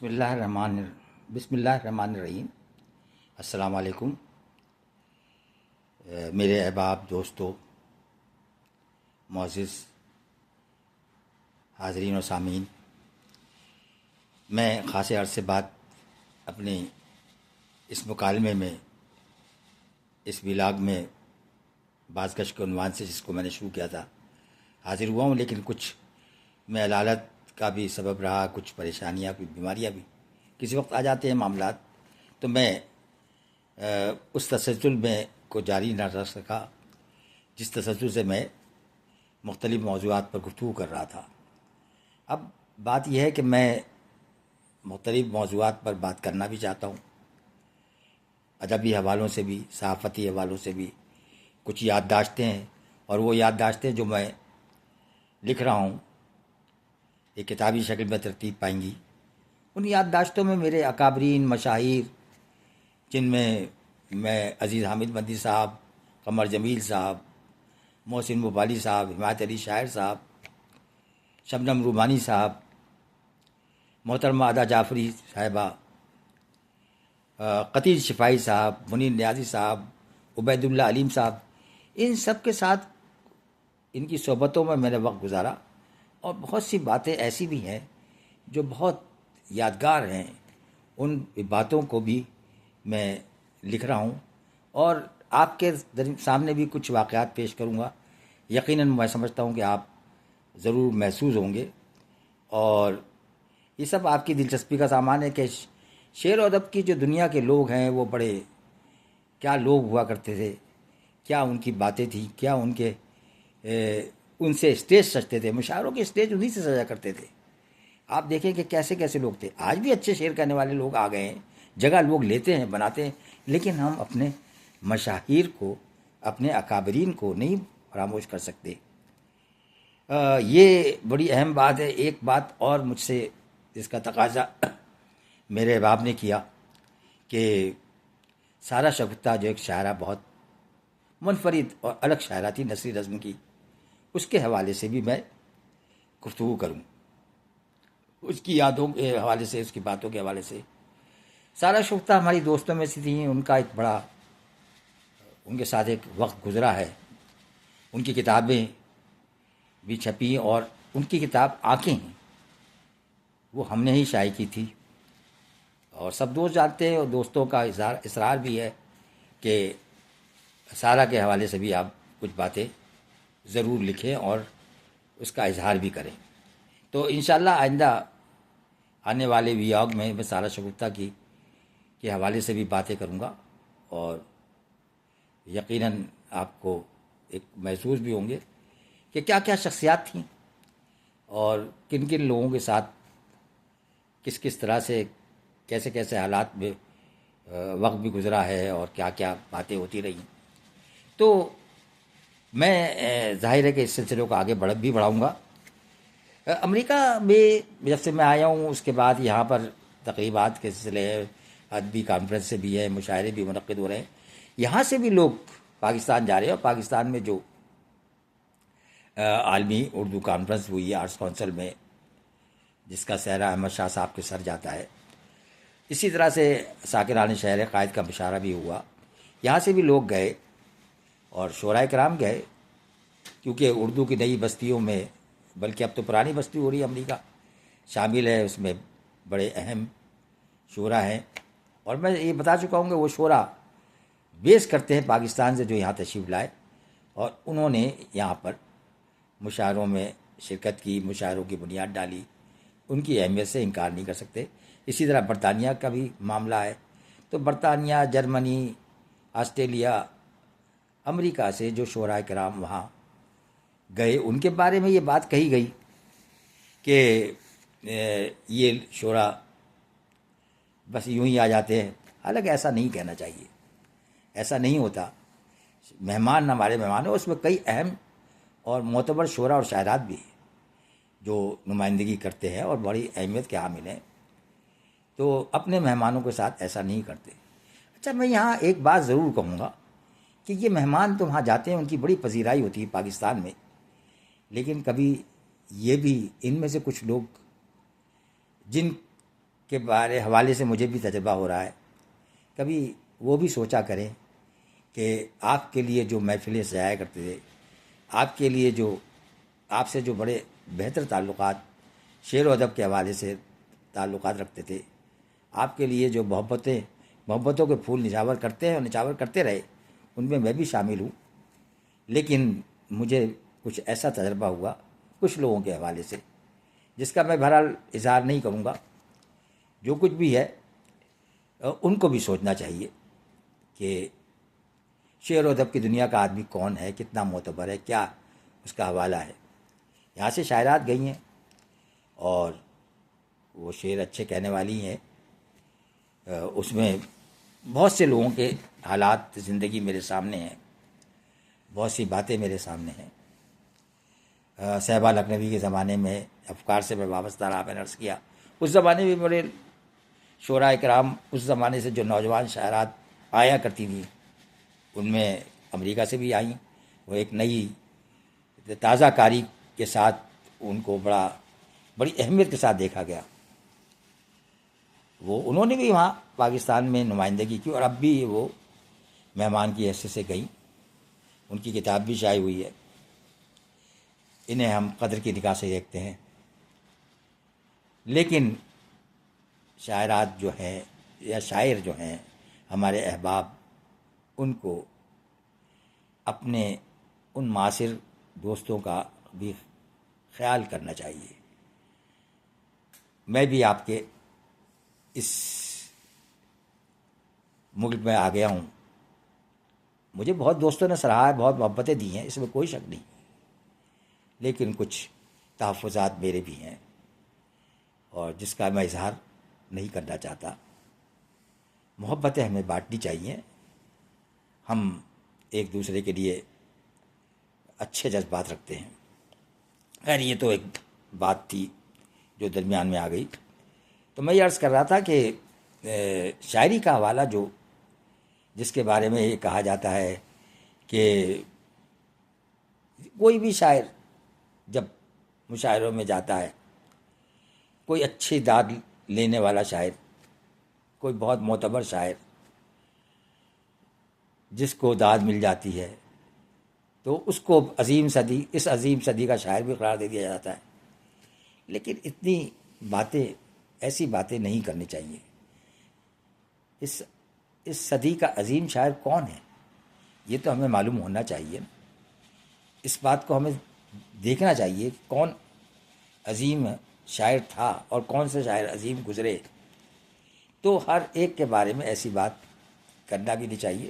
بسم اللہ الرحمن الرحیم۔ السلام علیکم میرے احباب، دوستو، معزز حاضرین و سامعین، میں خاصے عرصے بعد اپنے اس مکالمے میں، اس ولاگ میں بازگشت کے عنوان سے جس کو میں نے شروع کیا تھا حاضر ہوا ہوں، لیکن کچھ میلالت کا بھی سبب رہا، کچھ پریشانیاں بھی، بیماریاں بھی کسی وقت آ جاتے ہیں معاملات، تو میں اس تسلسل میں کو جاری نہ رکھ سکا جس تسلسل سے میں مختلف موضوعات پر گفتگو کر رہا تھا۔ اب بات یہ ہے کہ میں مختلف موضوعات پر بات کرنا بھی چاہتا ہوں، ادبی حوالوں سے بھی، صحافتی حوالوں سے بھی، کچھ یادداشتیں ہیں، اور وہ یادداشتیں جو میں لکھ رہا ہوں ایک کتابی شکل میں ترتیب پائیں گی۔ ان یادداشتوں میں میرے اکابرین، مشاہیر، جن میں عزیز حامد مدنی صاحب، قمر جمیل صاحب، محسن مبالی صاحب، حمایت علی شاعر صاحب، شبنم رومانی صاحب، محترمہ ادا جعفری صاحبہ، قطیر شفائی صاحب، منیر نیازی صاحب، عبید اللہ علیم صاحب، ان سب کے ساتھ ان کی صحبتوں میں نے وقت گزارا، اور بہت سی باتیں ایسی بھی ہیں جو بہت یادگار ہیں۔ ان باتوں کو بھی میں لکھ رہا ہوں، اور آپ کے سامنے بھی کچھ واقعات پیش کروں گا۔ یقیناً میں سمجھتا ہوں کہ آپ ضرور محظوظ ہوں گے، اور یہ سب آپ کی دلچسپی کا سامان ہے کہ شعر و ادب کی جو دنیا کے لوگ ہیں وہ بڑے کیا لوگ ہوا کرتے تھے، کیا ان کی باتیں تھیں، کیا ان سے اسٹیج سجتے تھے، مشاعروں کے اسٹیج انہی سے سجا کرتے تھے۔ آپ دیکھیں کہ کیسے کیسے لوگ تھے۔ آج بھی اچھے شعر کہنے والے لوگ آ گئے ہیں، جگہ لوگ لیتے ہیں، بناتے ہیں، لیکن ہم اپنے مشاہیر کو، اپنے اکابرین کو نہیں فراموش کر سکتے۔ یہ بڑی اہم بات ہے۔ ایک بات اور مجھ سے جس کا تقاضا میرے احباب نے کیا کہ سارا شگفتہ جو ایک شاعرہ بہت منفرد اور الگ شاعرہ تھی، نثری نظم کی، اس کے حوالے سے بھی میں گفتگو کروں، اس کی یادوں کے حوالے سے، اس کی باتوں کے حوالے سے۔ سارا شگفتہ ہماری دوستوں میں سے تھیں، ان کا ایک بڑا، ان کے ساتھ ایک وقت گزرا ہے۔ ان کی کتابیں بھی چھپیں، اور ان کی کتاب آنکھیں ہیں وہ ہم نے ہی شائع کی تھی، اور سب دوست جانتے ہیں، اور دوستوں کا اصرار بھی ہے کہ سارا کے حوالے سے بھی آپ کچھ باتیں ضرور لکھیں اور اس کا اظہار بھی کریں۔ تو انشاءاللہ آئندہ آنے والے ویلاگ میں سارا شگفتہ کے حوالے سے بھی باتیں کروں گا، اور یقیناً آپ کو ایک محسوس بھی ہوں گے کہ کیا کیا شخصیات تھیں، اور کن کن لوگوں کے ساتھ کس کس طرح سے، کیسے کیسے حالات میں وقت بھی گزرا ہے، اور کیا کیا باتیں ہوتی رہیں۔ تو میں ظاہر ہے کہ اس سلسلے کو آگے بھی بڑھاؤں گا۔ امریکہ میں جب سے میں آیا ہوں، اس کے بعد یہاں پر تقریبات کے سلسلے ہیں، ادبی کانفرنس سے بھی ہے، مشاعرے بھی منعقد ہو رہے ہیں، یہاں سے بھی لوگ پاکستان جا رہے ہیں، اور پاکستان میں جو عالمی اردو کانفرنس ہوئی ہے آرٹس کونسل میں، جس کا سہرا احمد شاہ صاحب کے سر جاتا ہے، اسی طرح سے ساکران شہر قائد کا مشاعرہ بھی ہوا، یہاں سے بھی لوگ گئے، اور شعراء کرام گئے، کیونکہ اردو کی نئی بستیوں میں، بلکہ اب تو پرانی بستی ہو رہی ہے، امریکہ شامل ہے، اس میں بڑے اہم شعراء ہیں، اور میں یہ بتا چکا ہوں کہ وہ شعراء بیس کرتے ہیں پاکستان سے جو یہاں تشریف لائے، اور انہوں نے یہاں پر مشاعروں میں شرکت کی، مشاعروں کی بنیاد ڈالی، ان کی اہمیت سے انکار نہیں کر سکتے۔ اسی طرح برطانیہ کا بھی معاملہ ہے، تو برطانیہ، جرمنی، آسٹریلیا، امریکہ سے جو شعراء کرام وہاں گئے، ان کے بارے میں یہ بات کہی گئی کہ یہ شعراء بس یوں ہی آ جاتے ہیں، حالانکہ ایسا نہیں کہنا چاہیے، ایسا نہیں ہوتا۔ مہمان ہمارے مہمان ہیں، اس میں کئی اہم اور معتبر شعراء اور شاعرات بھی ہیں جو نمائندگی کرتے ہیں اور بڑی اہمیت کے حامل ہیں، تو اپنے مہمانوں کے ساتھ ایسا نہیں کرتے۔ اچھا، میں یہاں ایک بات ضرور کہوں گا کہ یہ مہمان تو وہاں جاتے ہیں، ان کی بڑی پذیرائی ہوتی ہے پاکستان میں، لیکن کبھی یہ بھی ان میں سے کچھ لوگ جن کے حوالے سے مجھے بھی تجربہ ہو رہا ہے. کبھی وہ بھی سوچا کریں کہ آپ کے لیے جو محفلیں سجایا کرتے تھے، آپ کے لیے جو آپ سے جو بڑے بہتر تعلقات شعر و ادب کے حوالے سے تعلقات رکھتے تھے، آپ کے لیے جو محبتوں کے پھول نچھاور کرتے ہیں اور نچھاور کرتے رہے، ان میں بھی شامل ہوں. لیکن مجھے کچھ ایسا تجربہ ہوا کچھ لوگوں کے حوالے سے جس کا میں بہرحال اظہار نہیں کروں گا. جو کچھ بھی ہے ان کو بھی سوچنا چاہیے کہ شعر و ادب کی دنیا کا آدمی کون ہے، کتنا معتبر ہے، کیا اس کا حوالہ ہے. یہاں سے شاعرات گئی ہیں اور وہ شعر اچھے کہنے والی ہیں. اس میں بہت سے لوگوں کے حالات زندگی میرے سامنے ہیں، بہت سی باتیں میرے سامنے ہیں. صحبہ لکھنوی کے زمانے میں افکار سے میں وابستہ رہا، میں نے عرض کیا. اس زمانے میں میرے شعراء کرام، اس زمانے سے جو نوجوان شاعرات آیا کرتی تھیں، ان میں امریکہ سے بھی آئیں. وہ ایک نئی تازہ کاری کے ساتھ ان کو بڑی اہمیت کے ساتھ دیکھا گیا. انہوں نے بھی وہاں پاکستان میں نمائندگی کی اور اب بھی وہ مہمان کی حیثیت سے گئیں. ان کی کتاب بھی شائع ہوئی ہے. انہیں ہم قدر کی نگاہ سے دیکھتے ہیں. لیکن شاعرات جو ہیں یا شاعر جو ہیں ہمارے احباب، ان کو اپنے ان معاصر دوستوں کا بھی خیال کرنا چاہیے. میں بھی آپ کے اس ملک میں آ گیا ہوں، مجھے بہت دوستوں نے سراہا ہے، بہت محبتیں دی ہیں، اس میں کوئی شک نہیں. لیکن کچھ تحفظات میرے بھی ہیں اور جس کا میں اظہار نہیں کرنا چاہتا. محبتیں ہمیں بانٹنی چاہیے. ہم ایک دوسرے کے لیے اچھے جذبات رکھتے ہیں. خیر، یہ تو ایک بات تھی جو درمیان میں آ گئی. تو میں یہ عرض کر رہا تھا کہ شاعری کا حوالہ جس کے بارے میں یہ کہا جاتا ہے کہ کوئی بھی شاعر جب مشاعروں میں جاتا ہے، کوئی اچھی داد لینے والا شاعر، کوئی بہت معتبر شاعر جس کو داد مل جاتی ہے، تو اس کو اس عظیم صدی کا شاعر بھی قرار دے دیا جاتا ہے. لیکن اتنی باتیں، ایسی باتیں نہیں کرنی چاہیے. اس صدی کا عظیم شاعر کون ہے یہ تو ہمیں معلوم ہونا چاہیے. اس بات کو ہمیں دیکھنا چاہیے کون عظیم شاعر تھا اور کون سے شاعر عظیم گزرے. تو ہر ایک کے بارے میں ایسی بات کرنا بھی نہیں چاہیے.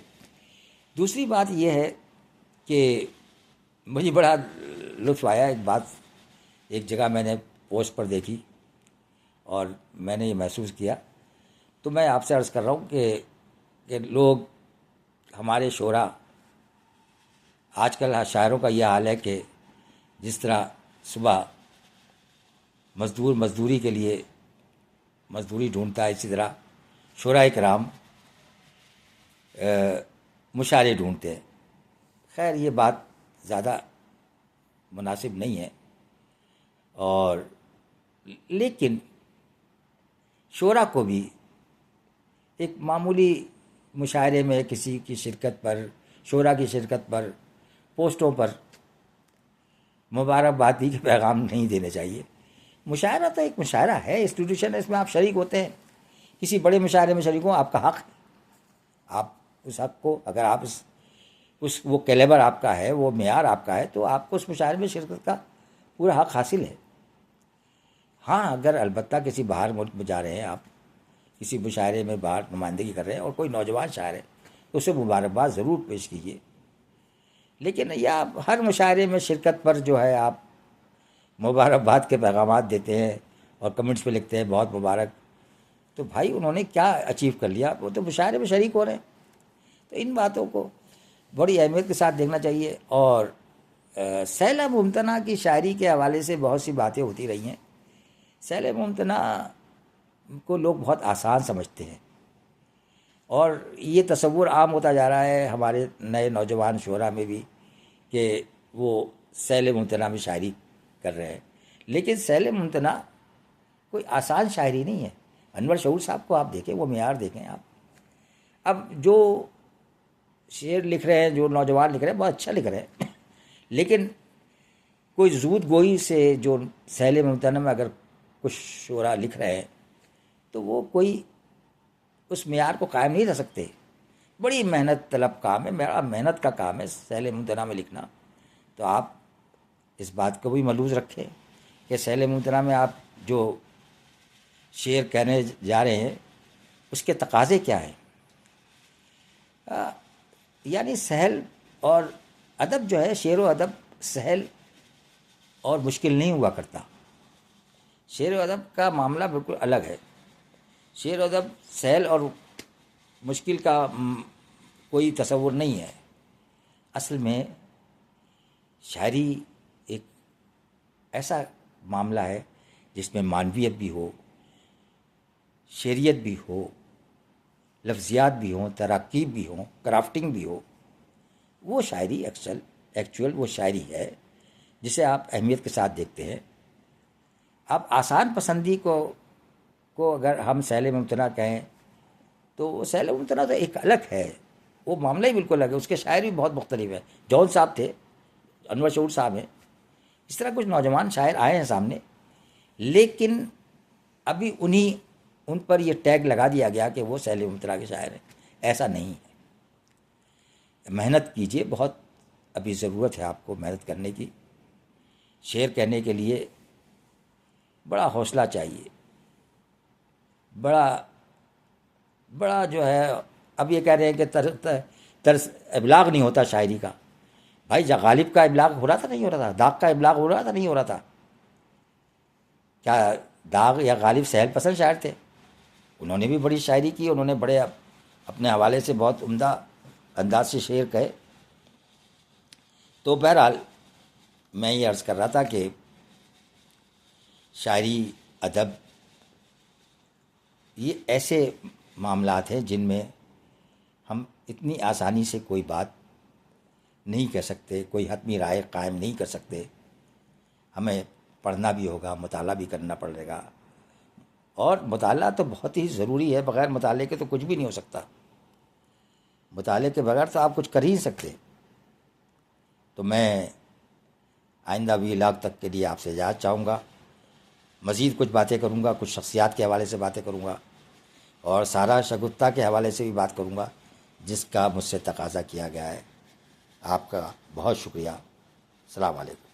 دوسری بات یہ ہے کہ مجھے بڑا لطف آیا، ایک جگہ میں نے پوسٹ پر دیکھی اور میں نے یہ محسوس کیا. تو میں آپ سے عرض کر رہا ہوں کہ لوگ، ہمارے شعراء، آج کل شاعروں کا یہ حال ہے کہ جس طرح صبح مزدوری کے لیے مزدوری ڈھونڈتا ہے، اسی طرح شعراء کرام مشاعرے ڈھونڈتے ہیں. خیر، یہ بات زیادہ مناسب نہیں ہے. اور لیکن شعراء کو بھی ایک معمولی مشاعرے میں کسی کی شرکت پر، شعراء کی شرکت پر، پوسٹوں پر مبارکبادی کے پیغام نہیں دینے چاہیے. مشاعرہ تو ایک مشاعرہ ہے، انسٹیٹیوشن ہے، اس میں آپ شریک ہوتے ہیں. کسی بڑے مشاعرے میں شریک ہوں، آپ کا حق ہے. آپ اس حق کو، اگر آپ وہ کیلیبر آپ کا ہے، وہ معیار آپ کا ہے، تو آپ کو اس مشاعرے میں شرکت کا پورا حق حاصل ہے. ہاں، اگر البتہ کسی باہر ملک میں جا رہے ہیں، آپ کسی مشاعرے میں باہر نمائندگی کر رہے ہیں اور کوئی نوجوان شاعر ہے تو اسے مبارکباد ضرور پیش کیجیے. لیکن یا ہر مشاعرے میں شرکت پر جو ہے آپ مبارکباد کے پیغامات دیتے ہیں اور کمنٹس پہ لکھتے ہیں بہت مبارک، تو بھائی انہوں نے کیا اچیو کر لیا؟ وہ تو مشاعرے میں شریک ہو رہے ہیں. تو ان باتوں کو بڑی اہمیت کے ساتھ دیکھنا چاہیے. اور سیل ممتنع کی شاعری کے حوالے سے بہت سی باتیں ہوتی رہی ہیں. سیل ممتنع کو لوگ بہت آسان سمجھتے ہیں اور یہ تصور عام ہوتا جا رہا ہے ہمارے نئے نوجوان شعراء میں بھی کہ وہ سیل ممتنع میں شاعری کر رہے ہیں. لیکن سیل ممتنع کوئی آسان شاعری نہیں ہے. انور شعور صاحب کو آپ دیکھیں، وہ معیار دیکھیں آپ. اب جو شعر لکھ رہے ہیں، جو نوجوان لکھ رہے ہیں، بہت اچھا لکھ رہے ہیں، لیکن کوئی زود گوئی سے جو سیل ممتنع میں اگر کچھ شعراء لکھ رہے ہیں تو وہ کوئی اس معیار کو قائم نہیں رہ سکتے. بڑی محنت طلب کام ہے، بڑا محنت کا کام ہے سیل ممتنع میں لکھنا. تو آپ اس بات کو بھی ملحوظ رکھیں کہ سیل ممتنع میں آپ جو شعر کہنے جا رہے ہیں اس کے تقاضے کیا ہیں. یعنی سہل اور ادب جو ہے، شعر و ادب سہل اور مشکل نہیں ہوا کرتا. شعر و ادب کا معاملہ بالکل الگ ہے. شعر و ادب سہل اور مشکل کا کوئی تصور نہیں ہے. اصل میں شاعری ایک ایسا معاملہ ہے جس میں معنویت بھی ہو، شعریت بھی ہو، لفظیات بھی ہوں، تراکیب بھی ہوں، کرافٹنگ بھی ہو. وہ شاعری ایکچوئل وہ شاعری ہے جسے آپ اہمیت کے ساتھ دیکھتے ہیں. اب آسان پسندی کو اگر ہم سیل ممتنع کہیں تو وہ سیل ممتنع تو ایک الگ ہے، وہ معاملہ ہی بالکل الگ ہے. اس کے شاعر بھی بہت مختلف ہیں. جون صاحب تھے، انور شعور صاحب ہیں، اس طرح کچھ نوجوان شاعر آئے ہیں سامنے، لیکن ابھی ان پر یہ ٹیگ لگا دیا گیا کہ وہ سیل ممتنع کے شاعر ہیں. ایسا نہیں ہے. محنت کیجیے، بہت ابھی ضرورت ہے آپ کو محنت کرنے کی. شعر کہنے کے لیے بڑا حوصلہ چاہیے، بڑا جو ہے. اب یہ کہہ رہے ہیں کہ طرز ابلاغ نہیں ہوتا شاعری کا. بھائی غالب کا ابلاغ ہو رہا تھا نہیں ہو رہا تھا؟ داغ کا ابلاغ ہو رہا تھا نہیں ہو رہا تھا؟ کیا داغ یا غالب سہل پسند شاعر تھے؟ انہوں نے بھی بڑی شاعری کی، انہوں نے بڑے اپنے حوالے سے بہت عمدہ انداز سے شعر کہے. تو بہرحال میں یہ عرض کر رہا تھا کہ شاعری، ادب یہ ایسے معاملات ہیں جن میں ہم اتنی آسانی سے کوئی بات نہیں کہہ سکتے، کوئی حتمی رائے قائم نہیں کر سکتے. ہمیں پڑھنا بھی ہوگا، مطالعہ بھی کرنا پڑے گا. اور مطالعہ تو بہت ہی ضروری ہے، بغیر مطالعے کے تو کچھ بھی نہیں ہو سکتا. مطالعے کے بغیر تو آپ کچھ کر ہی نہیں سکتے. تو میں آئندہ ویلاگ تک کے لیے آپ سے اجازت چاہوں گا. مزید کچھ باتیں کروں گا، کچھ شخصیات کے حوالے سے باتیں کروں گا، اور سارا شگفتہ کے حوالے سے بھی بات کروں گا جس کا مجھ سے تقاضا کیا گیا ہے. آپ کا بہت شکریہ. السلام علیکم.